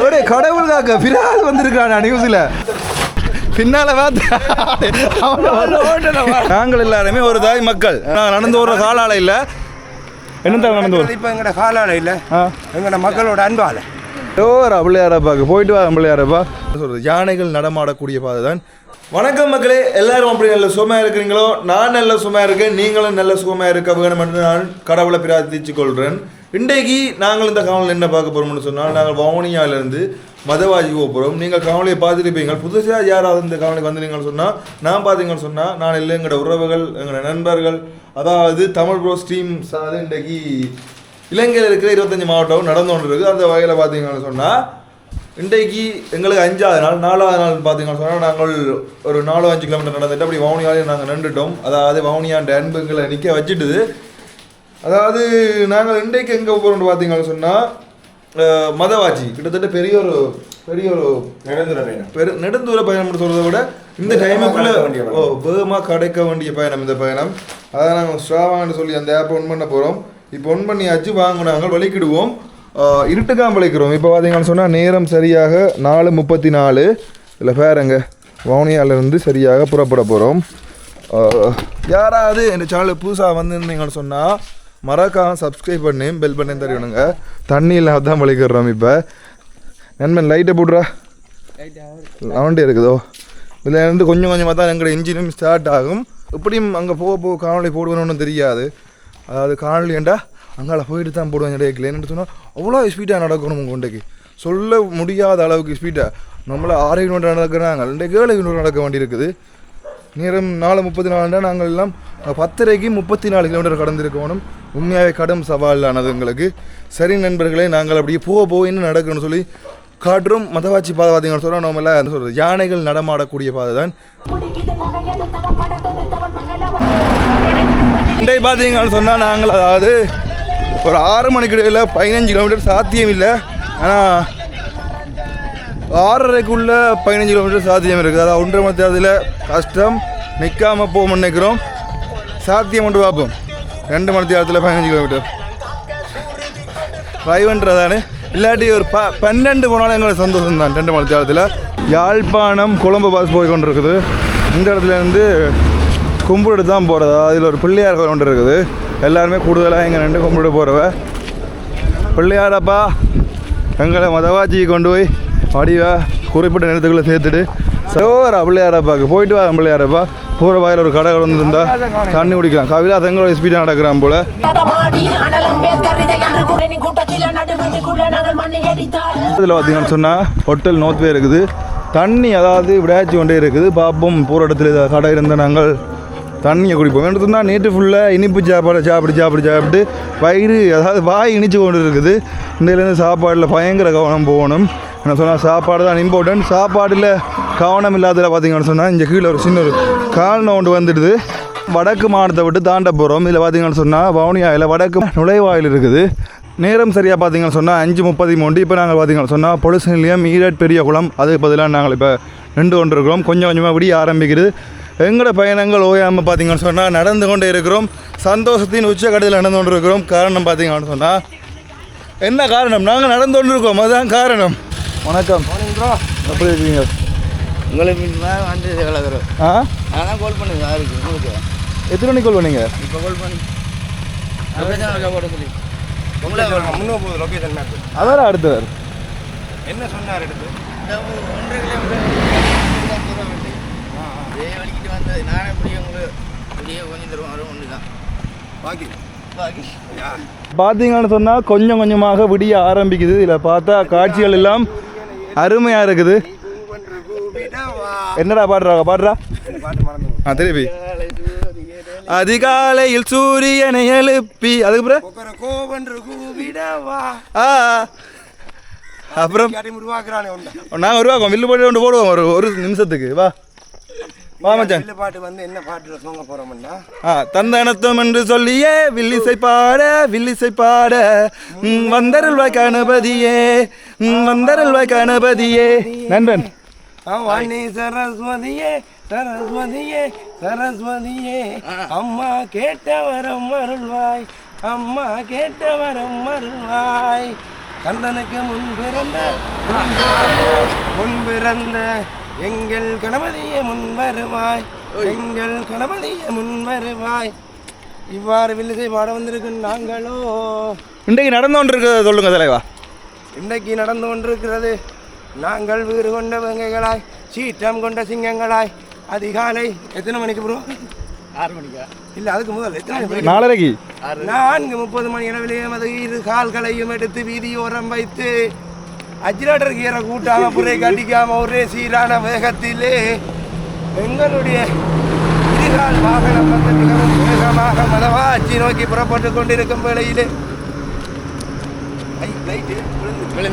ஒரு கடவுள் காக்க பிராது வந்திருக்கான் நியூஸ்ல பின்னால நாங்கள் எல்லாருமே ஒரு தாய் மக்கள் நடந்து வர காலால இல்ல என்ன நடந்து இப்ப எங்கட காலால இல்ல எங்கட மக்களோட அன்பால பிள்ளையாரப்பாக்கு போயிட்டு வா பிள்ளையாரப்பா சொல்றது யானைகள் நடமாடக்கூடிய பாதை தான். வணக்கம் மக்களே, எல்லாரும் அப்படி நல்ல சுகமாக இருக்கிறீங்களோ? நான் நல்ல சுகமாக இருக்கேன், நீங்களும் நல்ல சுகமாக இருக்க வேணும் என்று நான் கடவுளை பிரார்த்திச்சு கொள்கிறேன். இன்றைக்கு நாங்கள் இந்த காவலில் என்ன பார்க்க போகிறோம்னு சொன்னால், நாங்கள் வவுனியாவிலேருந்து மதவாஜி போக போகிறோம். நீங்கள் காவலியை பார்த்துருப்பீங்க. புதுசாக யாராவது இந்த காவலிக்கு வந்தீங்கன்னு சொன்னால், நான் பார்த்தீங்கன்னு சொன்னால், நான் இல்லை எங்களோட உறவுகள், எங்களோட நண்பர்கள், அதாவது தமிழ் ப்ரோ ஸ்ட்ரீம் சார் இன்றைக்கு இலங்கையில் இருக்கிற 25 மாவட்டம் நடந்து கொண்டு இருக்குது. அந்த வகையில் பார்த்தீங்கன்னு சொன்னால், இன்றைக்கு எங்களுக்கு 5வது நாள் 4வது நாள் பார்த்தீங்கன்னு சொன்னால், நாங்கள் ஒரு 4-5 கிலோமீட்டர் நடந்துட்டு அப்படி வவுனியாலே நாங்கள் நின்றுட்டோம். அதாவது வவுனியாண்ட அன்புங்களை நிற்க வச்சுட்டுது. அதாவது நாங்கள் இன்றைக்கு எங்கே போகிறோம்னு பார்த்தீங்கன்னு சொன்னால், மதவாச்சி கிட்டத்தட்ட பெரிய ஒரு நெடுந்தூர பயணம்னு சொல்கிறத விட இந்த டைமுக்குள்ளே வேகமாக கிடைக்க வேண்டிய பயணம் இந்த பயணம். அதாவது நாங்கள் ஸ்ட்ராவான்னு சொல்லி அந்த ஆப்பை ஒன் பண்ண போகிறோம். இப்போ ஒன் பண்ணியாச்சு, வாங்க நாங்கள் வலிக்கிடுவோம். இருட்டுக்காம வலிக்கிறோம். இப்போ பார்த்தீங்கன்னு சொன்னால் நேரம் சரியாக 4:34. இல்லை பேருங்க வவுனியாவிலேருந்து சரியாக புறப்பட போகிறோம். யாராவது இந்த சேனல் புதுசாக வந்துருந்தீங்கன்னு சொன்னால் மறக்காம சப்ஸ்கிரைப் பண்ணி பெல் பண்ணி தெரியணுங்க. தண்ணியில் தான் வலிக்கிறோம். இப்போ நண்பன் லைட்டை போடுறா, லவண்டே இருக்குதோ. இதில் இருந்து கொஞ்சம் கொஞ்சமாக தான் எங்களோட இன்ஜினும் ஸ்டார்ட் ஆகும். இப்படியும் அங்கே போக காணொலி போடுவேன்னு தெரியாது. அதாவது காணொலி ஏண்டா அங்கால போயிட்டு தான் போடுவாங்க. இடையில என்னென்னு சொன்னால் அவ்வளோ ஸ்பீடாக நடக்கணும். உங்கள் கொண்டைக்கு சொல்ல முடியாத அளவுக்கு ஸ்பீடாக நம்மளை 6 கிலோமீட்டர் நடக்கிறாங்க, 7 கிலோமீட்டர் நடக்க வேண்டி இருக்குது. நேரம் 4:34. நாங்கள் எல்லாம் 10:30க்கு 34 கிலோமீட்டர் கடந்திருக்கணும். உண்மையாகவே கடும் சவாலானது எங்களுக்கு. சரி நண்பர்களே, நாங்கள் அப்படியே போக என்ன நடக்கணும்னு சொல்லி காட்டுறோம். மதவாச்சி பாதை பார்த்தீங்கன்னு சொன்னால் நம்மள என்ன சொல்கிறது, யானைகள் நடமாடக்கூடிய பாதை தான். இன்றைக்கு பார்த்தீங்கன்னு சொன்னால் நாங்கள் அதாவது ஒரு 6 மணிக்கு இடையில் 15 கிலோமீட்டர் சாத்தியம் இல்லை. ஆனால் 6:30க்குள்ள 15 கிலோமீட்டர் சாத்தியம் இருக்குது. அதாவது 1.5 மணி நேரத்தில் கஷ்டம் நிற்காமல் போக நினைக்கிறோம். சாத்தியம் கொண்டு பார்ப்போம். 2 மணி நேரத்தில் 15 கிலோமீட்டர் 500 தானே. இல்லாட்டி ஒரு 12 போனாலும் எங்களுக்கு சந்தோஷம் தான். 2 மணி நேரத்தில் யாழ்ப்பாணம் கொழும்பு பஸ் போய் கொண்டு இருக்குது. இந்த இடத்துலேருந்து கும்பிட்டு தான் போகிறது. அதில் ஒரு பிள்ளையார் கொண்டு இருக்குது. எல்லாருமே கூடுதலாக எங்கள் ரெண்டு கும்பிட்டு போகிறவ பிள்ளையாரப்பா எங்களை மதவாச்சியை கொண்டு போய் வடிவா குறிப்பிட்ட நேரத்துக்குள்ளே சேர்த்துட்டு சோரா பிள்ளையாரப்பாக்கு போயிட்டு வா. பிள்ளையாரப்பா போகிற வாயில் ஒரு கடை வந்து இருந்தால் தண்ணி குடிக்கலாம். கவிதா தங்களோட ஸ்பீடாக நடக்கிறான் போல். இதில் பார்த்தீங்கன்னு சொன்னால் ஹோட்டல் நோத்வே இருக்குது. தண்ணி அதாவது விடாச்சி கொண்டே இருக்குது. பார்ப்போம் போகிற இடத்துல கடை இருந்தால் நாங்கள் தண்ணியை குடிப்போம். என்ன சொன்னால் நேற்று ஃபுல்லாக இனிப்பு சாப்பாடு சாப்பிட்டு வயிறு அதாவது வாய் இனிச்சு கொண்டு இருக்குது. இன்றையிலேருந்து சாப்பாடில் பயங்கர கவனம் போகணும். என்ன சொன்னால் சாப்பாடு தான் இம்பார்ட்டன்ட். சாப்பாடில் கவனம் இல்லாததில் பார்த்தீங்கன்னு சொன்னால் இங்கே கீழே ஒரு சின்ன ஒரு கால் நோண்டு வந்துடுது. வடக்கு மாவட்டத்தை விட்டு தாண்ட போகிறோம். இதில் பார்த்தீங்கன்னு சொன்னால் வவுனியாவில் வடக்கு நுழைவாயில் இருக்குது. நேரம் சரியாக பார்த்தீங்கன்னு சொன்னால் 5:33. இப்போ நாங்கள் பார்த்தீங்கன்னு சொன்னால் பொலிஸ் நிலையம் ஈரட் பெரிய குளம் அதுக்கு பதிலாக நாங்கள் இப்போ நின்று கொண்டிருக்கிறோம். கொஞ்சம் கொஞ்சமாக விடிய ஆரம்பிக்கிறது. எங்களோட பயணங்கள் ஓயாமல் பார்த்தீங்கன்னு சொன்னால் நடந்து கொண்டே இருக்கிறோம். சந்தோஷத்தின் உச்சக்கட்டத்தில் நடந்து கொண்டு இருக்கிறோம். காரணம் பார்த்தீங்கன்னு சொன்னால் என்ன காரணம், நாங்கள் நடந்து கொண்டு இருக்கோம், அதுதான் காரணம். வணக்கம், எப்படி இருக்கீங்க? உங்களுக்கு வந்து அதான் கால் பண்ணுங்க. யாருக்கு உங்களுக்கு எத்தனை மணிக்கு கால் பண்ணீங்க? இப்போ கால் பண்ணி போட சொல்லி லொகேஷன் அதான் அடுத்தவர் என்ன சொன்னார் எடுத்து 1.5 கிலோமீட்டர் வலிக்கிட்டு வந்தது. நானே இப்படியே உங்களுக்கு இப்படியே கொஞ்சம் தருவோம். ஒன்று தான் பாக்கி பார்த்தீங்கன்னு சொன்னால் கொஞ்சம் கொஞ்சமாக விடிய ஆரம்பிக்குது. இதில் பார்த்தா காட்சிகள் எல்லாம் அருமையாக இருக்குது. என்னடா பாடுறா திருப்பி அதிகாலையில் சூரியனை எழுப்பி அதுக்கப்புறம் அப்புறம் நாங்கள் உருவாக்குவோம். வில்லு போட்டு கொண்டு போடுவோம் ஒரு நிமிஷத்துக்கு. வா மச்சான். பாட்டு வந்து என்ன பாட்டுல சொல்ல போறோம்னா தந்தனத்துவம் என்று சொல்லியே வில்லிசை பாட வந்தருள்வாய் கணபதியே வந்தருள்வாய் கணபதியே. நண்பன் சரஸ்வதியே சரஸ்வதியே சரஸ்வதியே அம்மா கேட்ட வரம் அருள்வாய் அம்மா கேட்ட வரம் அருள்வாய் கந்தனுக்கு முன் பிறந்த எங்கள் கணபதியே முன் வருவாய், எங்கள் கணபதியே முன் வருவாய். இவ்வாறு வில்லிசை பாட வந்திருக்கும் நாங்களோ. இன்றைக்கு நடந்து கொண்டிருக்கிறது சொல்லுங்க தலைவா. இன்றைக்கு நடந்து கொண்டிருக்கிறது நாங்கள் வீறு கொண்ட வெங்கைகளாய், சீற்றம் கொண்ட சிங்கங்களாய். அதிகாலை எத்தனை மணிக்கு ப்ரோ? 6 மணிக்கா? இல்லை, அதுக்கு முதல் எத்தனை மணிக்கு? 4:30. 4:30 மணி அளவிலே மது இரு கால்களையும் எடுத்து வீதியோரம் வைத்து அஜிலேட்டர் கீரை கூட்டாம புரை கட்டிக்காம ஒரே சீரான வேகத்திலே எங்களுடைய இருகால் வாகனம் வந்து மிகவும் வேகமாக மதவாச்சி நோக்கி புறப்பட்டு கொண்டிருக்கும் வேளையிலே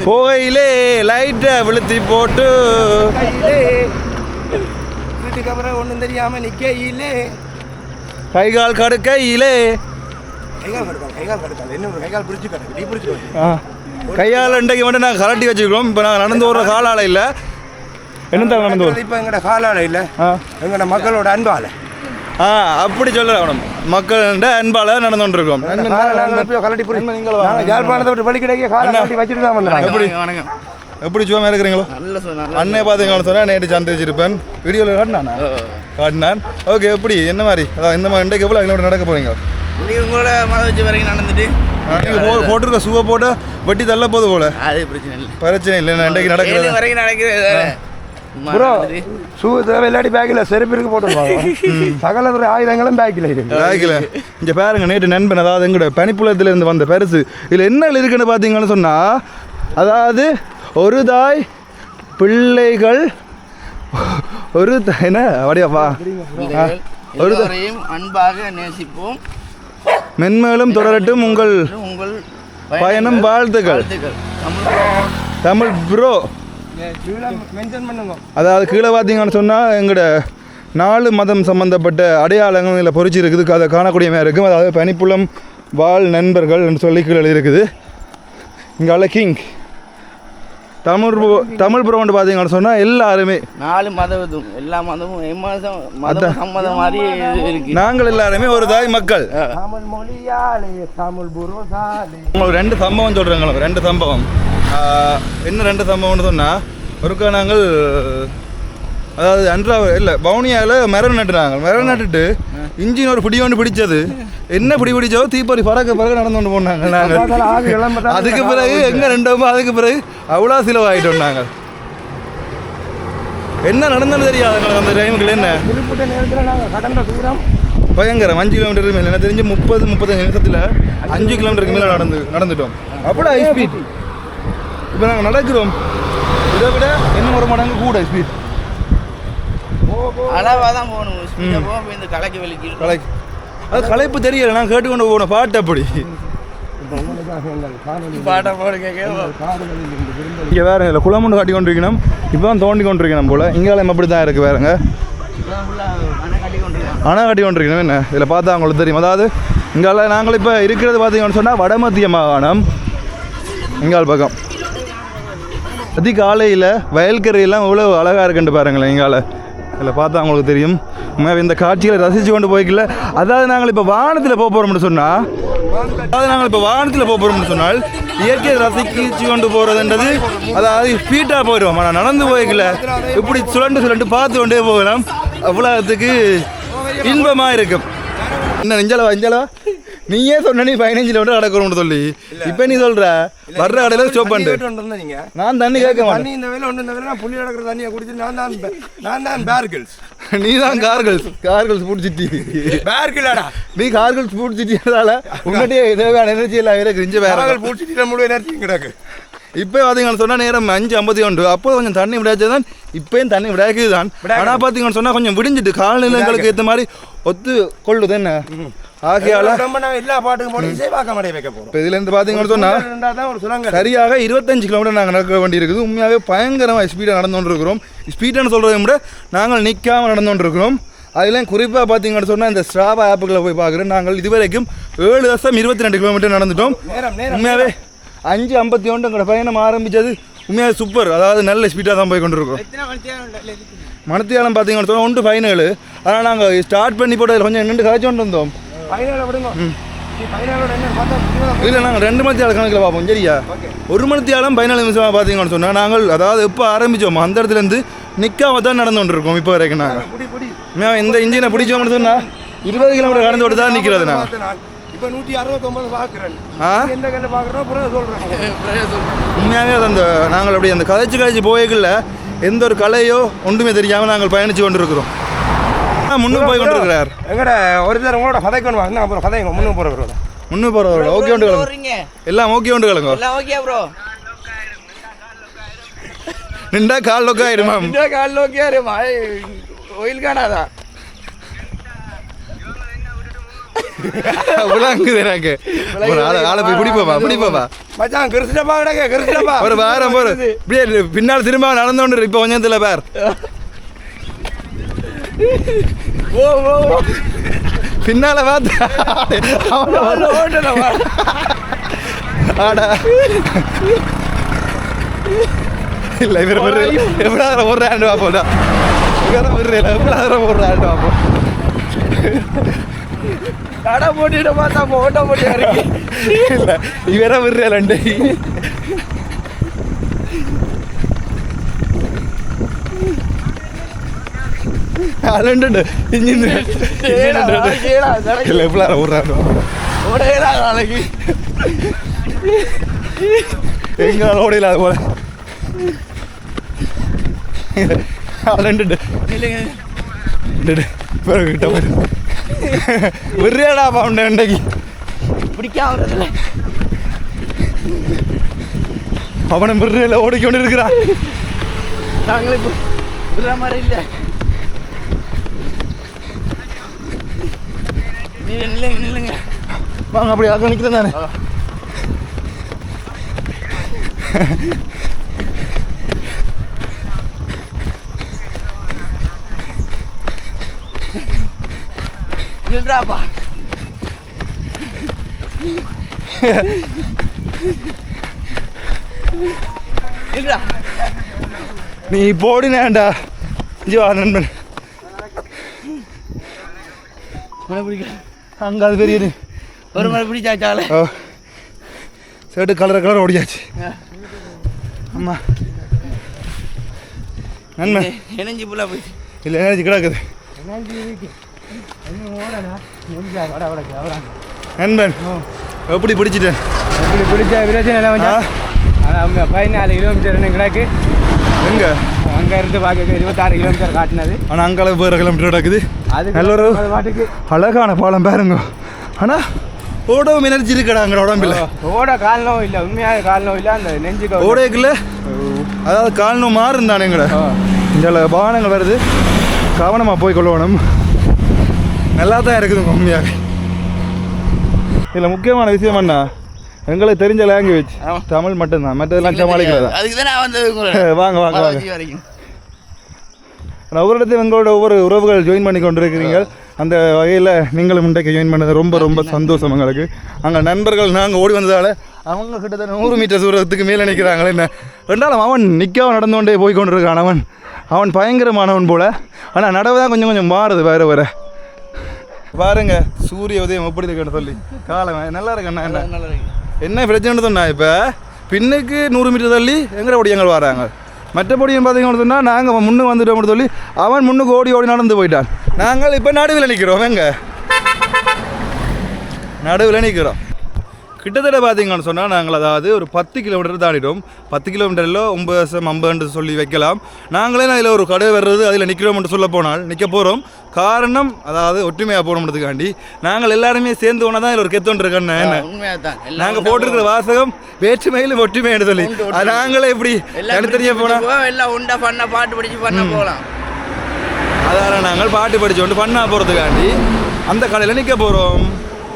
போகையிலே லைட்டை விழுத்தி போட்டு வீட்டுக்கு அப்புறம் ஒன்றும் தெரியாம நிக்கையிலே கைகால் கடுக்கையிலே கைகால் கடுக்காது என்ன கைகால் பிடிச்சி கிடக்கு. நீ பிடிச்சி கையால் இன்றைக்கு மட்டும் நாங்கள் கலட்டி வச்சுக்கிறோம். இப்போ நாங்கள் நடந்து வர காலால் இல்லை. என்ன தான் நடந்து வரும்? இப்போ எங்களோட காலால் இல்லை, எங்களோட மக்களோட அன்பால். அப்படி சொல்ல மக்கள் அன்பால நடந்து கொண்டிருக்கோம். யாழ்ப்பாணத்தை விட்டு பள்ளி கிடைக்க காலை வச்சுட்டு தான் வந்தாங்க. எப்படி எப்படி சும்மா இருக்கிறீங்களோ? அண்ணே பார்த்தீங்கன்னு சொன்னால் நேற்று சந்திச்சிருப்பேன். வீடியோவில் காட்டினான். ஓகே, எப்படி என்ன மாதிரி அதான் இந்த மாதிரி இன்றைக்கு எவ்வளோ கிலோமீட்டர் நடக்க போகிறீங்க? உங்களோட மழை வச்சு வரைக்கும் நடந்துட்டு நீங்கள் போட்டிருக்க சுவை போட்டு வெட்டி தள்ள போது போல. அது பிரச்சனை இல்லை, பிரச்சனை இல்லை. நான் இன்றைக்கு நடக்கிறது வரைக்கும் நடக்கிறது. ப்ரோ ஷூ தேவை இல்லாட்டி பேக்கில் செருப்பு இருக்கு போட்டு சகல ஆயுதங்களும் பேக்கில் இருக்கு. பேக்கில் இங்கே பாருங்க, நேற்று நண்பன் அதாவது எங்களோட பனிப்புலத்திலேருந்து வந்த பரிசு இதில் என்ன இருக்குன்னு பார்த்தீங்கன்னு சொன்னால், அதாவது ஒரு தாய் பிள்ளைகள் ஒரு என்ன அப்படியாப்பா ஒரு அன்பாக நேசிப்போம், மென்மேலும் தொடரட்டும் உங்கள் பயணம். வாழ்த்துக்கள் தமிழ் ப்ரோ. அதாவது கீழே பார்த்தீங்கன்னு சொன்னால் எங்களோட 4 மதம் சம்பந்தப்பட்ட அடையாளங்கள் இதில் பொறிச்சு இருக்குது. அதை காணக்கூடிய மாதிரி இருக்கும். அதாவது பனிப்புலம் வாழ் நண்பர்கள் என்று சொல்லி கீழே இருக்குது. இங்கே கிங் தமிழ் ப்ரோன்னு பார்த்தீங்கன்னு சொன்னால் எல்லாருமே 4 மதம் எல்லா மதமும் சம்மதம் மாதிரி இருக்கு. நாங்கள் எல்லாருமே ஒரு தாய் மக்கள். தமிழ் மொழியாலே தமிழ் புரோசாலே. உங்களுக்கு 2 சம்பவம் சொல்கிறாங்களோ, 2 சம்பவம். என்ன 2 சம்பவம்னு சொன்னால், ஒருக்கா நாங்கள் அதாவது பவுனியாவில் மரம் நட்டுனாங்க. மரம் நட்டுட்டு இன்ஜின் ஒரு பிடி ஒன்று பிடிச்சது. என்ன பிடிச்சோ தீப்பொறி பறக்க நடந்து கொண்டு போனாங்க. நாங்கள் அதுக்கு பிறகு எங்கே 2 அதுக்கு பிறகு அவ்வளோ செலவாகிட்டோம். நாங்கள் என்ன நடந்தது தெரியாது அந்த டைமுக்கு. என்ன பயங்கரம் 5 கிலோமீட்டருக்கு மேலே எனக்கு தெரிஞ்சு 30-35 நிமிஷத்தில் 5 கிலோமீட்டருக்கு மேலே நடந்துட்டோம். அவ்வளோ ஹை ஸ்பீட். இப்போ நாங்கள் நடக்கிறோம், இதை விட இன்னும் ஒரு மடங்கு கூட ஸ்பீட். அளவாக தான் போகணும். இந்த கலைக்கு வெளிக்கு அது களைப்பு தெரியல. நான் கேட்டுக்கொண்டு போகணும் பாட்டு. அப்படி பாட்டை போடுங்க. இங்கே வேறு இல்லை, குளமுண்டு காட்டி கொண்டிருக்கணும். இப்போ தான் தோண்டி கொண்டிருக்கணும் போல். இங்காலம் அப்படி தான் இருக்குது. வேறுங்க அணை கட்டி கொண்டிருக்கணும். என்ன இதில் பார்த்தா அவங்களுக்கு தெரியும். அதாவது இங்கால நாங்கள் இப்போ இருக்கிறது பார்த்தீங்கன்னு சொன்னால் வடமத்திய மாகாணம். இங்கால் பக்கம் அதிகாலையில் வயல்கரையெல்லாம் இவ்வளோ அழகாக இருக்குன்னு பாருங்களேன். இங்கால இதில் பார்த்தா அவங்களுக்கு தெரியும். இந்த காட்சிகளை ரசித்து கொண்டு போய்க்கல. அதாவது நாங்கள் இப்போ வானத்தில் போக போகிறோம்னு சொன்னால் இயற்கையை ரசிச்சு கொண்டு போகிறதுன்றது அதாவது ஸ்பீட்டாக போயிடுவோம். ஆனால் நடந்து போய்க்கல இப்படி சுழண்டு பார்த்து கொண்டே போகலாம். அவ்வளோத்துக்கு இன்பமாக இருக்கும். என்ன நெஞ்சளவா நீயே சொன்ன, நீ 15 கிலோமீட்டர் நடக்கணும்னு சொல்லி இப்போ நீ சொல்ற வர்ற கடையில் ஸ்டாப் பண்ணிட்டு நான் தண்ணி கேட்க மாட்டேன். இந்த வேலை ஒன்று இந்த வேலை புள்ளி நடக்கிற தண்ணியை குடிச்சு நான் தான் பேர்கிள்ஸ். நீ தான் கார்கிள்ஸ் பிடிச்சிட்டி பேர்கிளாடா. நீ கார்கிள்ஸ் பிடிச்சிட்டியதால உங்கள்கிட்ட தேவையான எனர்ஜி எல்லாம் இருக்கு. இஞ்ச வேற பிடிச்சிட்டு முழு எனர்ஜி கிடக்கு. இப்போ பார்த்தீங்கன்னு சொன்னால் நேரம் 5:51. அப்போ கொஞ்சம் தண்ணி விடாச்சதான். இப்போயும் தண்ணி விடாக்குது தான். ஆனால் பார்த்தீங்கன்னு சொன்னால் கொஞ்சம் விடிஞ்சிட்டு காலநிலைங்களுக்கு ஏற்ற மாதிரி ஒத்து கொள்ளுது. என்ன ஆகையால எல்லா பாட்டுக்கும் போட்டு இசை பார்க்க மாட்டே வைக்க போகிறோம். இப்போ இதுலேருந்து பார்த்தீங்கன்னு சொன்னால் சரியாக 25 கிலோமீட்டர் நாங்கள் நடக்க வேண்டியிருக்குது. உண்மையாகவே பயங்கரமாக ஸ்பீடாக நடந்து கொண்டிருக்கிறோம். ஸ்பீடானு சொல்கிறத விட நாங்கள் நிற்காமல் நடந்து கொண்டிருக்கிறோம். அதெல்லாம் குறிப்பாக பார்த்தீங்கன்னு சொன்னால் இந்த ஸ்ட்ராவா ஆப்புகளை போய் பார்க்குறேன். நாங்கள் இதுவரைக்கும் 7.22 கிலோமீட்டர் நடந்துட்டோம். உண்மையாகவே 5:51 எங்களோட பயணம் ஆரம்பித்தது உண்மையாக சூப்பர். அதாவது நல்ல ஸ்பீடாக தான் போய் கொண்டிருக்கிறோம். மணத்தியாலம் பார்த்தீங்கன்னு சொன்னால் 1:17. ஆனால் நாங்கள் ஸ்டார்ட் பண்ணி போட்டதில் கொஞ்சம் நின்று கழிச்சு கொண்டு வந்தோம். இல்லை நாங்கள் 2 மணி நேரம் கணக்கில் பார்ப்போம் சரியா 1 மணி நேரம் 14 நிமிஷமாக பார்த்தீங்கன்னு சொன்னால் நாங்கள் அதாவது எப்போ ஆரம்பித்தோமோ அந்த இடத்துலேருந்து நிற்காம தான் நடந்து கொண்டிருக்கோம் இப்போ வரைக்கும் நாங்கள் இந்த இன்ஜினை பிடிச்சோம்னு சொன்னால் 20 கிலோமீட்டர் கடந்து விட்டு தான் நிற்கிறது நான் இப்போ 169 பார்க்குறேன் ஆ எந்த கல்ல பார்க்குறோம் அப்புறம் சொல்கிறேன் உண்மையாகவே அந்த நாங்கள் அப்படி அந்த கதைச்சு போய்க்குள்ள எந்த ஒரு கலையோ ஒன்றுமே தெரியாமல் நாங்கள் பயணித்து கொண்டிருக்கிறோம் முன்னுக்கு போய் கொண்டிருக்கிறார் எங்கட ஒரு தடவை உங்களோட கதைக்கு வாங்க அப்புறம் கதைங்க முன்னுக்கு போகிறவரோட முன்னுக்கு போகிறவரோட ஓகே உண்டு கலங்க எல்லாம் ஓகே உண்டு கலங்க எல்லாம் ஓகே ப்ரோ நின்றா கால் லோக்கா ஆயிடுமா கால் ஓகே ஒயில் காணாதா உலங்குது எனக்கு ஒரு ஆளை போய் பிடிப்பா மச்சான் கிறிஸ்டப்பா கிடக்க கிறிஸ்டப்பா ஒரு வாரம் போற இப்படியே பின்னால் திரும்ப நடந்தோண்டு இப்போ கொஞ்சத்துல பேர் பின்னால பார்த்தா ஆடா இல்லை இவர் எப்படாத ஒரு ஆண்டு பார்ப்போம்டா எப்படாத ஒரு ஆண்டு பார்ப்போம் கடை போட்டுட்டு பார்த்தா ஓட்ட போட்டு இறக்கி இல்லை இவரை விடுறேன்டே அலண்டு இன்ஜின் இல்லை எப்படா ஒரு ஆண்டு ஓடையடா நாளைக்கு எங்களால் ஓடையில அது போல அலண்டு கிட்ட போய் விடுறியாடா பவுண்ட இன்றைக்கு பிடிக்காம அவனை விடுறையில் ஓடிக்கொண்டு இருக்கிறான் நாங்களே விடுற மாதிரி இல்லை நில்லுங்க வாங்க அப்படி அங்கே நிற்கிறேன் தானே நில்றாப்பா நில்றா நீ போடினேன்டா ஜீவா நண்பன் மழை பிடிக்கல அங்கே அது பெரிய ஒரு மழை பிடிச்சாச்சால ஓ சேட்டு கலர் ஓடியாச்சு ஆமாம் நண்பன் எனர்ஜி ஃபுல்லாக போயிடுச்சு இல்லை எனர்ஜி கிடக்குது நண்பன் எப்படி பிடிச்சிட்டேன் இப்படி பிடிச்ச பிரச்சனை இல்லை கொஞ்சம் அதான் 14 கிலோமீட்டர் கிடக்கு எங்கே அங்கே இருந்து பார்க்க 26 கிலோமீட்டர் காட்டினது ஆனால் அங்கால வேறு கிலோமீட்டர் கிடக்குது அது நல்ல ஒரு பாட்டுக்கு அழகான பாலம் பாருங்க ஆனால் ஓடவும் எனர்ஜி இருக்கடா அங்கே உடம்பில் ஓட கால் நோவு இல்லை உண்மையாக கால் நோவு இல்லை அந்த நெஞ்சுக்கு ஓடைக்குள்ள அதாவது கால் நோ மாறும் தானே எங்கட இந்த வாகனங்கள் வருது கவனமாக போய் கொள்ளணும் நல்லா தான் இருக்குது உண்மையாக இதில் முக்கியமான விஷயம் என்ன எங்களுக்கு தெரிஞ்ச லாங்குவேஜ் தமிழ் மட்டும்தான் மற்றதெல்லாம் சமாளிக்கிறதா அதுக்கு தான் நான் வந்தது வாங்க வாங்க வாங்க வரைக்கும் ஒவ்வொரு இடத்தையும் எங்களோட ஒவ்வொரு உறவுகள் ஜாயின் பண்ணி கொண்டிருக்கிறீங்க அந்த வகையில் நீங்களும் இன்றைக்கு ஜாயின் பண்ணது ரொம்ப ரொம்ப சந்தோஷம் எங்களுக்கு அங்கே நண்பர்கள் நாங்கள் ஓடி வந்ததால் அவங்க கிட்டத்தட்ட 100 மீட்டர் தூரத்துக்கு மேலே நிற்கிறாங்களே என்ன ரெண்டாலும் அவன் நிற்காம நடந்து கொண்டே போய் கொண்டிருக்கான் அவன் பயங்கரமானவன் போல் ஆனால் நடவு தான் கொஞ்சம் மாறுது வேறு வேறு பாருங்க சூரிய உதயம் எப்படி இருக்குன்னு சொல்லி காலம் நல்லா இருக்கண்ணா என்ன நல்லா இருக்கு என்ன பிரச்சனை சொன்னா இப்போ பின்னுக்கு 100 மீட்டர் தள்ளி எங்கட ஓடியங்கள் வராங்க மற்றபடியும் பார்த்தீங்கன்னு சொன்னால் நாங்கள் முன்னுக்கு வந்துட்டோம்னு சொல்லி அவன் முன்னுக்கு ஓடி நடந்து போயிட்டான் நாங்கள் இப்போ நடுவில் நிற்கிறோம் எங்க நடுவில் நிற்கிறோம் கிட்டத்தட்ட பார்த்தீங்கன்னு சொன்னால் நாங்கள் அதாவது ஒரு 10 கிலோமீட்டர் தாண்டிட்டோம் 10 கிலோமீட்டரில் 950 சொல்லி வைக்கலாம் நாங்களே அதில் ஒரு கடை வர்றது அதில் நிற்கிறோம்னு சொல்ல போனால் நிற்க போகிறோம் காரணம் அதாவது ஒற்றுமையாக போகணுன்றதுக்காண்டி நாங்கள் எல்லாருமே சேர்ந்து போனால் தான் இதில் ஒரு கெத்தொன்று இருக்கேன்னு என்ன நாங்கள் போட்டிருக்கிற வாசகம் வேற்றுமையிலும் ஒற்றுமைன்னு சொல்லி அது நாங்களே எப்படி தனித்தனியாக போனால் எல்லாம் உண்டா பண்ண பாட்டு படிச்சு பண்ண போகலாம் அதால் நாங்கள் பாட்டு படித்து கொண்டு பண்ணா போகிறதுக்காண்டி அந்த கடையில் நிற்க போகிறோம்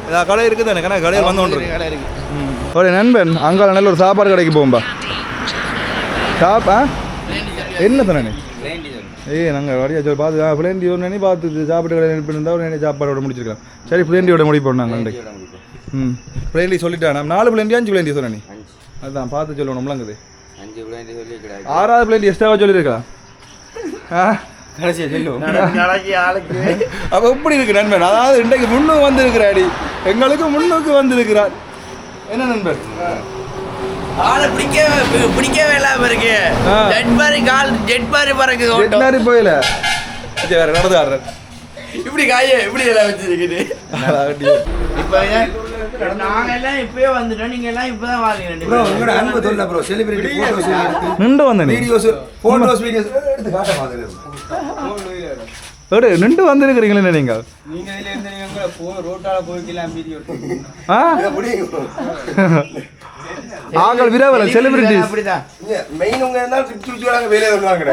ஏதாவது கடை இருக்குது தானே கடையில் வந்து கொண்டு கடை இருக்கு ஒரு நண்பன் அங்கே நல்ல ஒரு சாப்பாடு கடைக்கு போகும்பா என்ன சொன்னே நாங்கள் வடியா சொல்லி பார்த்து பிளேண்டி ஒரு நினை பார்த்து சாப்பாடு கடை நினைப்பிருந்தா ஒரு நினை சாப்பாடோட முடிச்சிருக்கலாம் சரி பிளேண்டியோட முடிப்போம் நாங்கள் பிளேண்டி சொல்லிட்டேன் 4 பிளேண்டி 5 பிளேண்டி சொன்னேன் அதுதான் பார்த்து சொல்லணும்லாங்குது 5 பிளேண்டி சொல்லி 6வது பிளேண்டி எக்ஸ்ட்ராவாக சொல்லியிருக்கா கடைசியாக சொல்லுவோம் அப்போ எப்படி இருக்கு நண்பன் அதாவது இன்றைக்கு முன்னும் வந்து இருக்கிறாடி எங்களுக்கு முன்னுக்கு வந்திருக்கிறார். என்ன நண்பர்? ஆளை பிடிக்கவே இல்லாம இருக்கு. ஜெட் மாதிரி பறக்குது ஓட்டம். ஜெட்னாரி போயில வேற நடந்து ஆடுறார். இப்படி இப்படி எல்லாம் வச்சிருக்குது. இப்ப நாங்க எல்லாம் இப்பயே வந்துட்டோம், நீங்க எல்லாம் இப்பதான் வாரீங்க. ப்ரோ உங்களோட அன்பு சொல்ல ப்ரோ. செலிபிரிட்டி போட்டோஸ் நின்று வந்தேன். வீடியோஸ் போட்டோஸ் வீடியோஸ் எடுத்து காட்ட மாதிரி. நின்று வந்திருக்கிறீங்களே நீங்க. நீங்க இதுல இருந்து நீங்க ரோட்டால போய்க்கலாம் வீடியோ. ஆங்கள் விரவல செலிபிரிட்டிஸ். அப்படிதான். மெயின் உங்க என்ன சுச்சுவாங்க வேலைய வருவாங்க.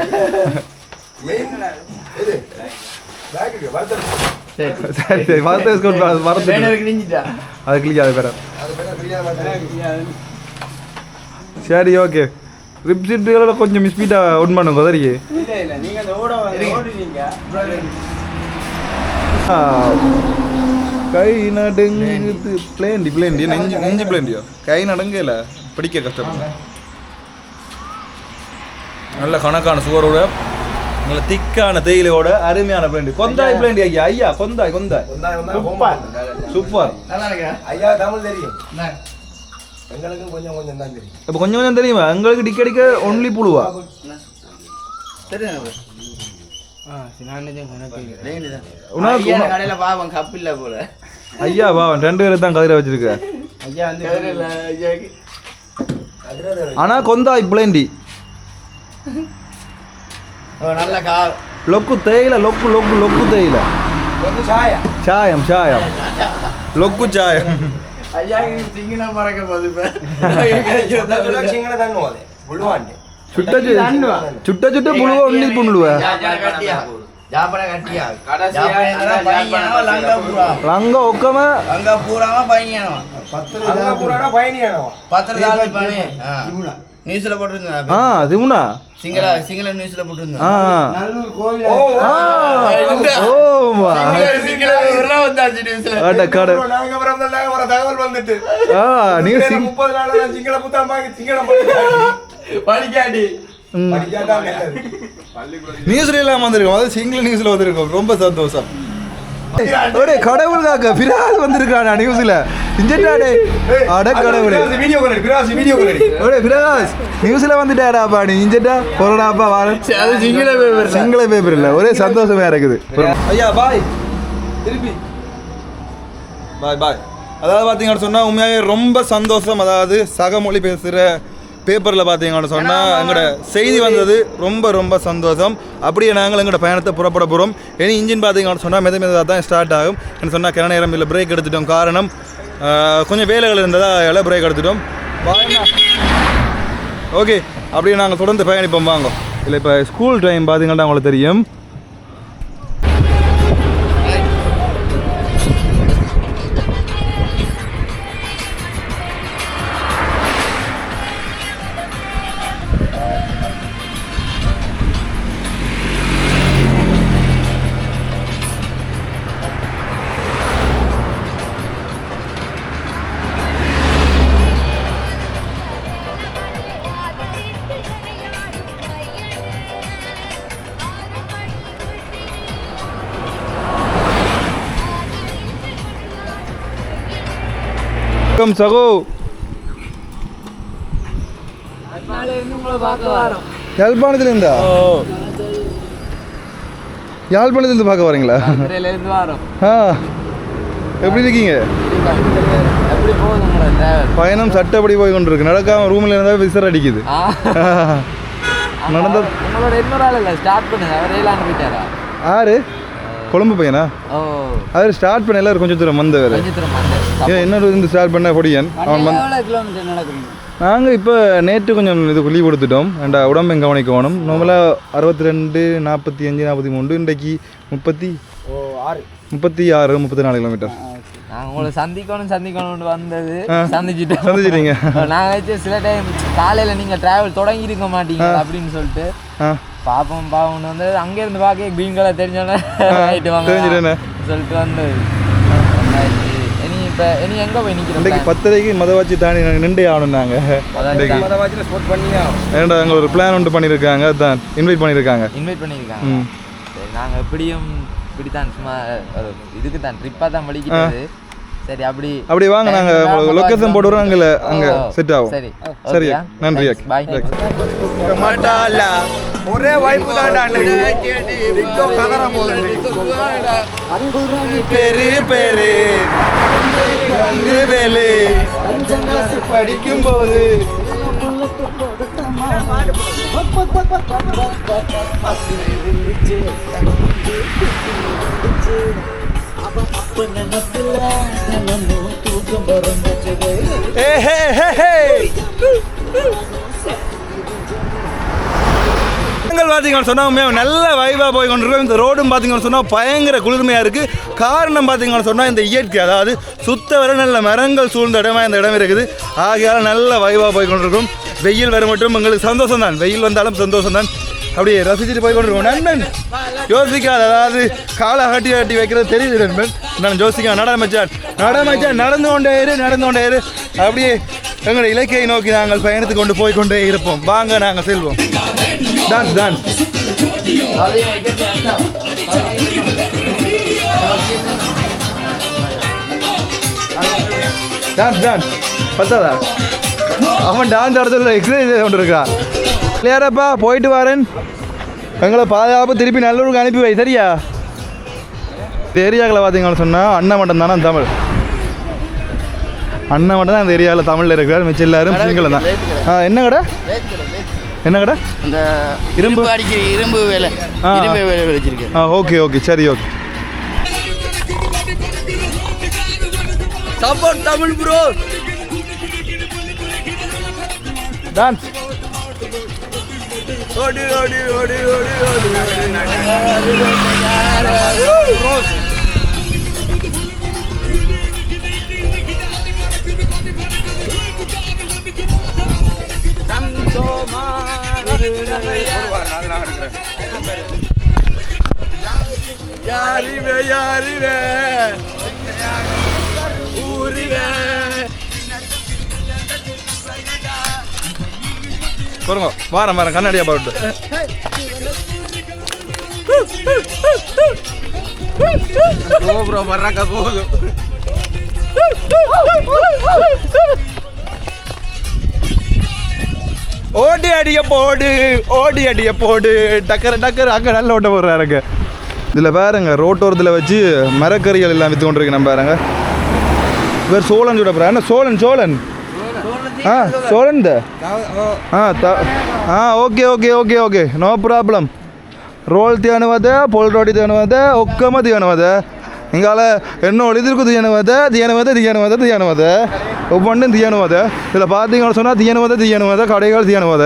மெயின் இது பேக்கெட் வரது. சரி சரி வரது ஸ்கூல் வரது. பேனர் கிழிஞ்சிட்டா. அது கிளிக்காத பேர. அது பேர பிரியாம சரி ஓகே. ரிப்சிட்டுகள கொஞ்சம் ஸ்பீடா ஆன் பண்ணுங்க சரியே. இல்ல நீங்க அந்த ஓடுவீங்க. கை நடுங்குது. பிளேண்டி நெஞ்சு பிளேண்டியோ. கை நடுங்கல பிடிக்க கஷ்டப்படும். நல்ல கணக்கான சுவரோட நல்ல திக்கான தேயிலையோட அருமையான பிளேண்டி. கொந்தாய் பிளேண்டி ஐயா. ஐயா கொந்தாய். சூப்பர். நல்லா இருக்கா? ஐயா தமிழ் தெரியும். எங்களுக்கு கொஞ்சம் தான் தெரியும். இப்போ கொஞ்சம் தெரியுமா? எங்களுக்கு டிக்கடிக்க ஒன்லி புழுவா. தெரியும். கடையில பாவம் கப்பு இல்ல போல. ஐயா பாவன் 2 பேரை தான் கதிரை வச்சிருக்க. ஐயா வந்து ஆனா கொந்தாய் பிளேண்டி நல்ல கா லொக்கு தேயிலை. லொக்கு தேயிலை. சாயம் லொக்கு சாயம். ஐயா சிங்கினா மறக்க போகுது. சிங்கள தாங்க போதே புழுவாண்டி. சுட்ட புழுவ ஒன்லி புழுவ. லங்க ஒக்கம அங்க பூராம பையனோ. அங்க பூரானா பயணியானோ. பத்திரதாளி பானே. நியூஸ்ல போட்டுருந்தாங்க. திமுனா சிங்கள நியூஸ்ல போட்டுருந்தாங்க. நல்லூர் கோவில். சிங்கள ஊர்ல வந்தாச்சு நியூஸ்ல. நாங்க வர தகவல் வந்துட்டு. நீ 30 நாளா சிங்கள புத்தாம்பாங்க. சிங்களம் படிக்காடி நியூஸ்ல எல்லாம் வந்திருக்கோம். அது சிங்கள நியூஸ்ல வந்திருக்கோம். ரொம்ப சந்தோஷம். கடவுள் காக்க பிராஸ் வந்திருக்கானா நியூஸ்ல. இன்ஜெட்டாடே அட கடவுளே. வீடியோ கால் பிராஸ் நியூஸ்ல வந்துட்டாடாப்பா. நீ இன்ஜெட்டா போறடாப்பா வார. அது சிங்கள பேப்பர் இல்ல. ஒரே சந்தோஷமா இருக்குது. ஐயா பாய். திருப்பி பாய். அதாவது பார்த்தீங்கன்னு சொன்னால் உண்மையாகவே ரொம்ப சந்தோஷம். அதாவது சக மொழி பேசுகிற பேப்பரில் பார்த்தீங்கன்னு சொன்னால் எங்களோட செய்தி வந்தது ரொம்ப சந்தோஷம். அப்படியே நாங்கள் எங்களோட பயணத்தை புறப்பட போகிறோம். இனி இன்ஜின் பார்த்தீங்கன்னு சொன்னால் மெதுவாக தான் ஸ்டார்ட் ஆகும். என்ன சொன்னால் கிண நேரம் இல்லை பிரேக் எடுத்துட்டோம். காரணம் கொஞ்சம் வேலைகள் இருந்ததா பிரேக் எடுத்துட்டோம். ஓகே அப்படியே நாங்கள் தொடர்ந்து பயணிப்போம் வாங்க. இல்லை இப்போ ஸ்கூல் டைம் பார்த்தீங்கன்னா உங்களுக்கு தெரியும். சகோ யாழ்ப்பாணத்துலேருந்தா? யாழ்ப்பாணத்துலேருந்து பார்க்க வரீங்களா? எப்படி இருக்கீங்க? பயணம் சட்டப்படி போய் கொண்டிருக்கு. நடக்காம ரூம்ல இருந்தா விசிற அடிக்குது. நடந்த ஆறு கொழும்பு பையனா? அது ஸ்டார்ட் பண்ண எல்லாரும் கொஞ்சம் தூரம் வந்த வேறு. ஏன் என்ன இருந்து ஸ்டார்ட் பண்ண பொடியன் அவன் நாங்கள் இப்போ நேற்று கொஞ்சம் இதுக்கு லீவ் கொடுத்துட்டோம். ஏண்டா உடம்பை கவனிக்கணும். நார்மலாக 62, 45, 43. இன்றைக்கு 36, 34 கிலோமீட்டர். நாங்கள் உங்களை சந்திக்கணும் வந்தது சந்திச்சிட்டீங்க. நாங்கள் சில டைம் காலையில் நீங்கள் ட்ராவல் தொடங்கி இருக்க மாட்டீங்க அப்படின்னு சொல்லிட்டு பாப்போம்னு வந்து அங்கேருந்து பார்க்க க்ரீன் கலர் தெரிஞ்சோன்னே சொல்லிட்டு வந்து இனி எங்கே போய் நிற்கிறோம்? இன்றைக்கு 10:30 மதவாச்சி தாண்டி நாங்கள் நின்றே ஆகணும். நாங்கள் ஏன்டா அங்கே ஒரு பிளான் ஒன்று பண்ணியிருக்காங்க. அதுதான் இன்வைட் பண்ணியிருக்காங்க. சரி நாங்கள் எப்படியும் இப்படித்தான் சும்மா இதுக்கு தான் ட்ரிப்பாக தான் வலிக்கிறது. சரி அப்படி அப்படி வாங்க நாங்கள் லொக்கேஷன் போட்டுறோம் அங்கே செட் ஆகும் சரி சரி நன்றி பாய் மாட்டாளா ஒரே வாய்ப்பு தான் பெரு பெரு வேலு படிக்கும் போது பார்த்தீங்கன்னு சொன்னால் நல்ல வைபாக போய் கொண்டிருக்கோம். இந்த ரோடும் பார்த்தீங்கன்னு சொன்னால் பயங்கர குளிர்மையாக இருக்குது. காரணம் பார்த்தீங்கன்னு சொன்னால் இந்த இயற்கை, அதாவது சுத்த வர நல்ல மரங்கள் சூழ்ந்த இடமா இந்த இடம் இருக்குது. ஆகையால் நல்ல வைபாக போய் கொண்டிருக்கும். வெயில் வர மட்டும் எங்களுக்கு சந்தோஷம் தான், வெயில் வந்தாலும் சந்தோஷம் தான். அப்படியே ரசிச்சுட்டு போய் கொண்டிருக்கோம். நண்பன் யோசிக்காது, அதாவது காலை கட்டி வைக்கிறது தெரியுது நண்பன். நான் யோசிக்க நடமச்சான் நடந்து கொண்டே இரு அப்படியே எங்களுடைய இலக்கையை நோக்கி நாங்கள் பயணித்து கொண்டு போய் கொண்டே இருப்போம். வாங்க நாங்கள் செல்வோம். டான்ஸ் பத்தாதா? அவன் டான்ஸ் ஆடுறதுல எக்ஸசைஸ் கொண்டு இருக்கா. கிளியரப்பா, போயிட்டு வரேன். எங்களை பாதுகாப்பு திருப்பி நல்லூருக்கு அனுப்பி வை, சரியா? இந்த ஏரியாவில் பார்த்தீங்கன்னு சொன்னால் அண்ணன் மட்டும் தானே தமிழ், அண்ணன் மட்டும் தான் இந்த ஏரியாவில் தமிழில் இருக்கிறார். மிச்சம் எல்லாரும் சிங்களம் தான். என்ன கடை? அந்த இரும்பு அடிக்கிற இரும்பு வேலை வச்சிருக்கேன். ஓகே சரி okay. Support Tamil bro. Dance ஓடி யாரிவே ஊரிவே பாருங்க, வாரம் கண்ணாடியா போட்டு ப்ரோ வர்றாக்க போதும். ஓடி அடிய போடு டக்கர் அங்கே நல்ல ஓட்ட போடுறாருங்க. இதில் பாருங்க ரோட்டோரத்தில் வச்சு மரக்கறிகள் எல்லாம் விற்று கொண்டு இருக்கு. நம்ம பாருங்க, இவர் சோழன் சுட போகிறார். என்ன Cholan Cholan okay no problem. Roll ತಿನ್ನೋದ ಪೋಲ್ ರೋಟಿ ತಿನ್ನೋದ ಒಕ್ಕಮ ತಿನ್ನೋದ ಹಿಂಗಾಲ ಎಣ್ಣೆ ಒಳಿದಿರ್ಕು தியனுவத ஒவ்வொன்றும் தியனுவத. இதில் பார்த்தீங்கன்னு சொன்னால் தியனுவத கடைகள் தியனுவத.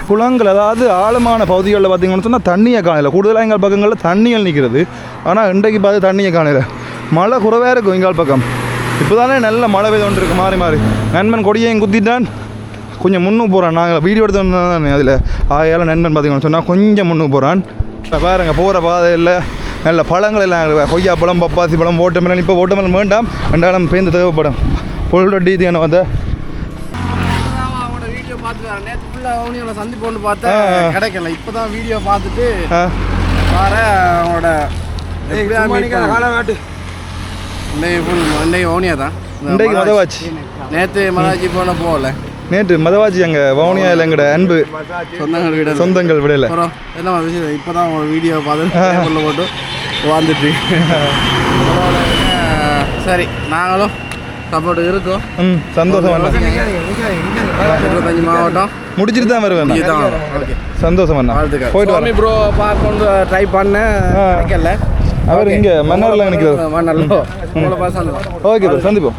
குளங்கள், அதாவது ஆழமான பகுதிகளில் பார்த்தீங்கன்னு சொன்னால் தண்ணியை காணல. கூடுதலாக எங்கள் பக்கங்களில் தண்ணிகள் நிற்கிறது. ஆனால் இன்றைக்கு பார்த்து தண்ணியை காணல. மழை குறைவாக இருக்கும் எங்கள் பக்கம். இப்போ தானே நல்ல மழை பெய்து கொண்டு இருக்கு மாறி. நண்பன் கொடியையும் குத்திட்டான், கொஞ்சம் முன்னுக்கு போகிறான். நாங்கள் வீடியோ எடுத்து தானே அதில் ஆயால் நண்பன் பார்த்தீங்கன்னு சொன்னால் கொஞ்சம் முன்னுக்கு போகிறான். பாருங்க போகிற பாதையில் நல்ல பழங்கள் எல்லாம், கொய்யா பழம், பப்பாசி பழம், ஓட்டமலம். இப்போ ஓட்டமலம் வேண்டாம், ரெண்டாலும் பேருந்து தேவைப்படும். பொருள் ரொட்டி தியானம் வந்து வீடியோ பார்த்துட்டு நேற்று ஃபுல்லாக சந்தி போட்டு பார்த்தா கிடைக்கல. இப்போ தான் வீடியோ பார்த்துட்டு வர அவனோட காலநாட்டு இன்றைக்கு ஓனியா தான். இன்றைக்கு மதவாச்சி, நேற்று மதவாச்சி போகல. நேற்று மதவாச்சி அங்கே வவுனியா இல்லை எங்கட அன்பு சொந்தங்கள் விடல. என்ன விஷயம், இப்போ தான் வீடியோ பார்த்து போட்டு வந்துட்டு. சரி, நாங்களும் சப்போர்ட் இருக்கோம். சந்தோஷம். 25 மாவட்டம் முடிச்சுட்டு தான் வருவேன். சந்தோஷம் அண்ணா, போயிட்டு வரேன். ப்ரோ பார்க்க ட்ரை பண்ணேன், கிடைக்கல. அவர் இங்கே மன்னாரில் நினைக்கிறார். ஓகே ப்ரோ, சந்திப்போம்.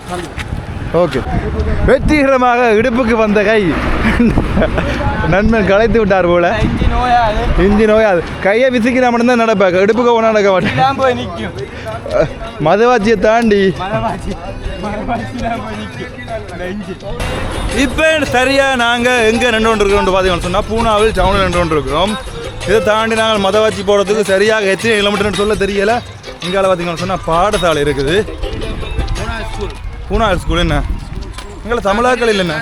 ஓகே, வெற்றிகரமாக இடுப்புக்கு வந்த கை நண்பன் களைத்து விட்டார் போல. இஞ்சி நோயாது, கையை விசிக்கிற மட்டும்தான் நடப்பாங்க, இடுப்புக்கு ஒன்றா நடக்க மாட்டேன். மதவாச்சியை தாண்டி இப்போ சரியாக நாங்கள் எங்கே நின்று கொண்டு இருக்கிறோம் பார்த்தீங்கன்னு சொன்னால் பூனாவில் டவுனில் நின்று கொண்டு இருக்கிறோம். இதை தாண்டி நாங்கள் மதவாச்சி போகிறதுக்கு சரியாக எத்தனை கிலோமீட்டர்னு சொல்ல தெரியலை. இங்கால பார்த்தீங்கன்னு சொன்னால் பாடசாலை இருக்குது, பூனா ஸ்கூல். என்ன எங்களை தமிழாக்கள் இல்லைண்ணா?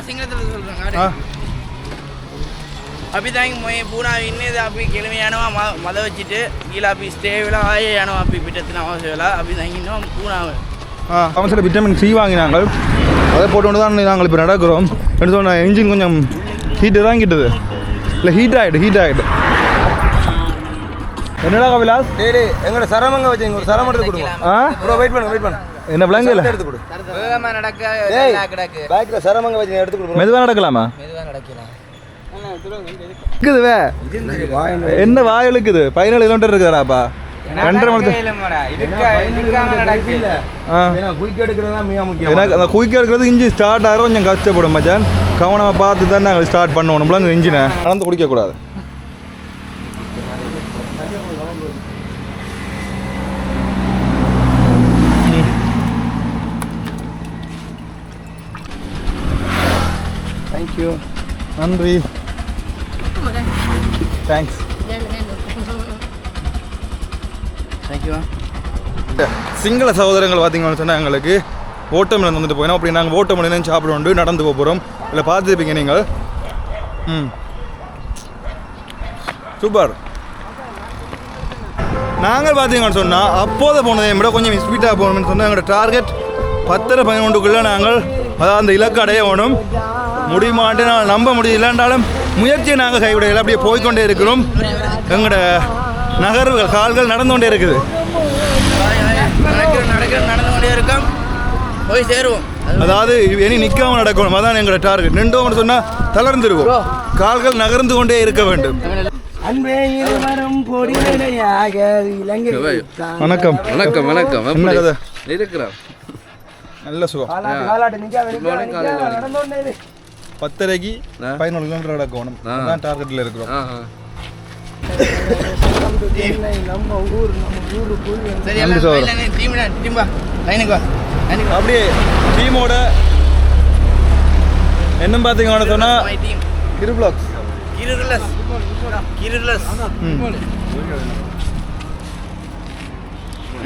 अभी तक मैं पूरा इन्ने अभी किलमियानो मद वच्चिट्टु ईला अभी स्टे वेला आये यानो अभी पिटत्तना आवश्यकला अभी तक इन्नो पूरा அவன் சில விட்டமின் சி வாங்கினாங்க, அதை போட்டு தான் நாங்கள் இப்போ நடக்கிறோம். என்ன சொன்னால் இன்ஜின் கொஞ்சம் ஹீட்டு தான் கிட்டது, இல்லை ஹீட் ஆகிட்டு. என்னடா கபிலாஸ்? டேய் எங்களோட சரமங்க வச்சு ஒரு சரம் எடுத்து கொடுங்க. ப்ரோ வெயிட் பண்ணு. என்ன விளங்க இல்லை? எடுத்து கொடு. வேகமா நடக்க டேய் கிடக்கு. பேக்ல சரமங்க வச்சு எடுத்து கொடு. மெதுவாக நடக்கலாமா? மெதுவா நடக்கலாம். இருக்குதுவே என்ன வாய் இழுக்குது? 17 கிலோமீட்டர் இருக்குதாப்பா. 2.5 மணி குயிக் எடுக்கிறதா மிக முக்கியம். எனக்கு அந்த குயிக்காக இருக்கிறது இன்ஜின் ஸ்டார்ட் ஆகிற கொஞ்சம் கஷ்டப்படும் மச்சான். கவனமாக பார்த்து தான் நாங்கள் ஸ்டார்ட் பண்ணணும். அந்த இன்ஜினை நடந்து குடிக்கக்கூடாது. தேங்க்யூ. நன்றி. தேங்க்ஸ். சிங்கள சகோதரங்கள் பார்த்தீங்கன்னு சொன்னால் எங்களுக்கு ஓட்டமிழந்து வந்துட்டு போயிடும். அப்படி நாங்கள் ஓட்டமிழந்து சாப்பிட நடந்து போகிறோம். இல்லை பார்த்துருப்பீங்க நீங்கள். சூப்பர். நாங்கள் பார்த்தீங்கன்னு சொன்னால் அப்போதை போனதை விட கொஞ்சம் ஸ்பீடாக போகணும்னு சொன்னால் எங்களோட டார்கெட் 10:11 நாங்கள் அதாவது அந்த இலக்கு அடைய வேணும். முடியுமான்ட்டு நான் நம்ப முடியலன்றாலும் முயற்சியை நாங்கள் கைவிடையில் அப்படியே போய்கொண்டே இருக்கிறோம். எங்களோட நகர்வுகள் கால்கள் நடந்து கொண்டே இருக்குது. நடந்து கொண்டே இருக்கோம், போய் சேருவோம். அதாவது இனி நிற்காம நடக்கணும், அதான் எங்களோட டார்கெட். நின்றோம்னு சொன்னால் தளர்ந்துருவோம். கால்கள் நகர்ந்து கொண்டே இருக்க வேண்டும். அன்பே இருவரும் பொடியாக இலங்கை. வணக்கம். வணக்கம் வணக்கம். என்ன கதை? இருக்கிறோம். நல்ல சுகம். காலாட்டு நிக்க 10:30க்கு 11 கிலோமீட்டர் நடக்கணும். அதான் டார்கெட்டில் இருக்கிறோம். நம்ம ஊருக்குள் சரி, நன்றி சகோதரர். எல்லாம் டீம் வா, லைனுக்கு வா. அப்படியே டீமோட என்ன பார்த்தீங்கன்னு சொன்னால் My team. கிரு பிளாக்ஸ். கிருகிலஸ்.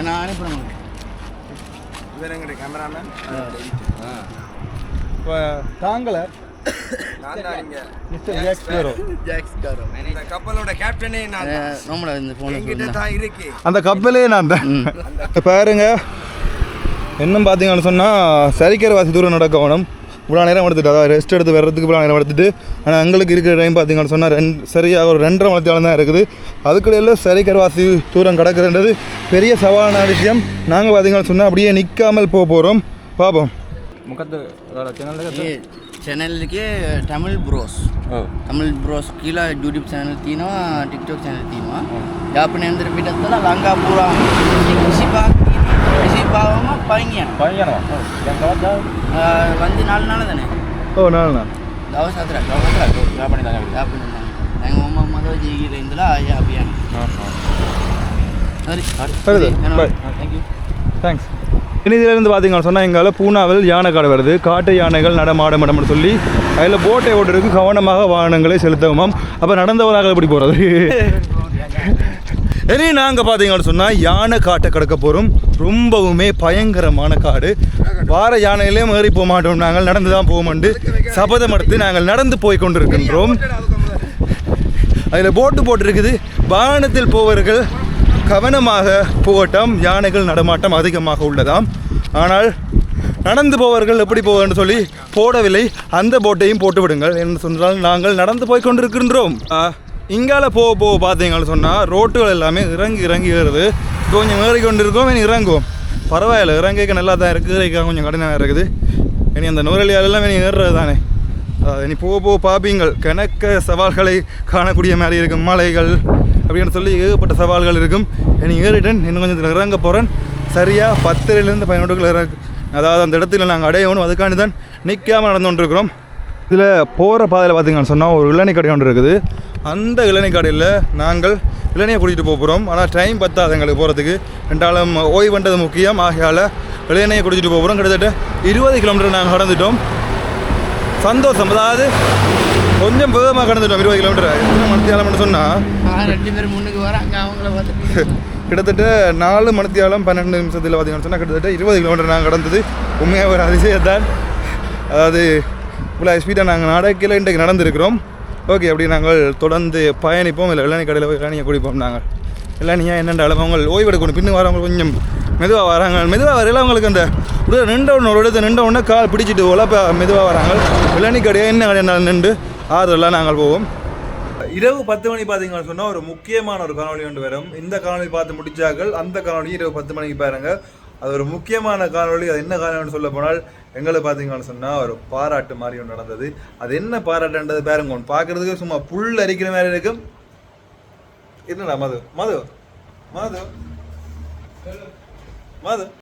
நான் அனுப்புறேன் உங்களுக்கு. இவர் எங்களுடைய கேமராமேன். இப்போ தாங்களை நான் தான் இங்க மிஸ்டர் ஜாக்ஸ் பேரோ. ஜாக்ஸ் காரோ. இந்த கப்பலோட கேப்டனே நான் தான். நோமல இந்த போன் என்கிட்ட தான் இருக்கு. அந்த கப்பலே நான் தான். பாருங்க இன்னும் பார்த்தீங்கன்னு சொன்னால் சரிக்கிற வாசி தூரம் நடக்கணும். இவ்வளோ நேரம் எடுத்துட்டு அதாவது ரெஸ்ட் எடுத்து வர்றதுக்கு இவ்வளோ நேரம் எடுத்துட்டு. ஆனால் எங்களுக்கு இருக்கிற டைம் பார்த்தீங்கன்னு சொன்னால் சரியாக ஒரு 2.5 மணித்தாலும் தான் இருக்குது. அதுக்குள்ள சரிக்கரவாசி தூரம் கிடக்குறது பெரிய சவாலான விஷயம். நாங்கள் பார்த்தீங்கன்னு சொன்னால் அப்படியே நிற்காமல் போகிறோம். பார்ப்போம். चैनल के तमिल ब्रोस कीला यूट्यूब चैनल तीनों टिकटॉक चैनल तीनों यापने अंदर बिटतला लंगा पूरा इसी भाव पाएंगे वंदी नाल दने ஓ நாளா गावस आदरा यापने नांग मम्मा मदो जीगी रेंदला या अभियान சரி பாய். Thank you thanks. இனி இதிலிருந்து பார்த்தீங்கன்னு சொன்னால் எங்களால் பூனாவில் யானை காடு வருது. காட்டு யானைகள் நடமாடும் இடம்னு சொல்லி அதில் போட்டை ஓட்டுறதுக்கு கவனமாக வாகனங்களை செலுத்தவும். அப்போ நடந்தவராக எப்படி போகிறது? இனி நாங்கள் பார்த்தீங்கன்னு சொன்னால் யானை காட்டை கடக்க போகிறோம். ரொம்பவுமே பயங்கரமான காடு. வார யானையிலே ஏறி போக மாட்டோம், நாங்கள் நடந்து தான் போவோம்ண்டு சபதம் எடுத்து நாங்கள் நடந்து போய் கொண்டிருக்கின்றோம். அதில் போட்டு போட்டிருக்குது. வாகனத்தில் போவர்கள் கவனமாக போகட்டும், யானைகள் நடமாட்டம் அதிகமாக உள்ளதாம். ஆனால் நடந்து போவர்கள் எப்படி போவன்னு சொல்லி போடவில்லை. அந்த போட்டையும் போட்டு விடுங்கள் என்று சொன்னால் நாங்கள் நடந்து போய் கொண்டிருக்கின்றோம். இங்கால போக பார்த்தீங்கன்னு சொன்னால் ரோட்டுகள் எல்லாமே இறங்கி ஏறுது. கொஞ்சம் ஏறி கொண்டிருக்கோம், இனி இறங்குவோம். பரவாயில்ல, இறங்கிக்க நல்லா தான் இருக்குது. இறக்க கொஞ்சம் கடினமாக இருக்குது. இனி அந்த நுரலியாலெல்லாம் இனி ஏறுறது தானே. இனி போக பார்ப்பீங்கள். கணக்க சவால்களை காணக்கூடிய மாதிரி இருக்கும். மலைகள் அப்படின்னு சொல்லி ஏகப்பட்ட சவால்கள் இருக்கும். இனி ஏறிட்டேன், இன்னும் கொஞ்சம் இறங்க போகிறேன். சரியாக 10லேருந்து 11 அதாவது அந்த இடத்துல நாங்கள் அடையணும். அதுக்காண்டி தான் நிற்காமல் நடந்து கொண்டிருக்கிறோம். இதில் போகிற பாதையில் பார்த்தீங்கன்னு சொன்னால் ஒரு இளநீ கடை ஒன்று இருக்குது. அந்த இளநீ கடையில் நாங்கள் இளநியை கூட்டிகிட்டு போகிறோம். ஆனால் டைம் பத்தாது எங்களுக்கு போகிறதுக்கு. ரெண்டாலும் ஓய்வு பண்ணுறது முக்கியம். ஆகையால் இளநியை குடிச்சிட்டு போகிறோம். கிட்டத்தட்ட 20 கிலோமீட்டர் நாங்கள் கடந்துட்டோம். சந்தோஷம். அதாவது கொஞ்சம் வேகமாக கடந்துட்டோம். 20 கிலோமீட்டர் எத்தனை மணித்தியாலம்னு சொன்னால் 2 பேர் முன்னுக்கு வராங்க, அவங்கள பார்த்து கிட்டத்தட்ட 4 மணித்தியாலம் 12 நிமிஷத்தில் பார்த்தீங்கன்னு சொன்னால் கிட்டத்தட்ட 20 கிலோமீட்டர் நாங்கள் கடந்தது. உண்மையாக ஒரு அதிசயத்தான். அதாவது இவ்வளோ ஸ்பீடாக நாங்கள் நடக்கையில் இன்றைக்கு நடந்திருக்கிறோம். ஓகே, அப்படி நாங்கள் தொடர்ந்து பயணிப்போம். இல்லை இளநீ கடையில் போய் இளநியை குடிப்போம். நாங்கள் இளநியா என்னென்றாலும் அவங்க ஓய்வு எடுக்கணும். பின்னு வரவங்க கொஞ்சம் மெதுவாக வராங்க. மெதுவாக வரையில அவங்களுக்கு அந்த நின்ற ஒன்று ஒரு இடத்துல நின்ற உடனே கால் பிடிச்சிட்டு போல இப்போ மெதுவாக வராங்க. விளனி கடையாக என்ன கடையாக நின்று ஆறுதலாம் நாங்கள் போவோம். இரவு 10 மணி பார்த்தீங்கன்னு சொன்னால் ஒரு முக்கியமான ஒரு காணொலி ஒன்று வரும். இந்த காணொலி பார்த்து முடிச்சார்கள் அந்த காணொலி இரவு 10 மணிக்கு பாருங்க. அது ஒரு முக்கியமான காணொலி. அது என்ன காணொலின்னு சொல்ல போனால் எங்களை பார்த்தீங்கன்னு சொன்னால் ஒரு பாராட்டு மாதிரி ஒன்று நடந்தது. அது என்ன பாராட்டுன்றது பாருங்க. ஒன்று பார்க்குறதுக்கு சும்மா புல் அரிக்கிற மாதிரி இருக்கும். என்னடா மது மது மது மது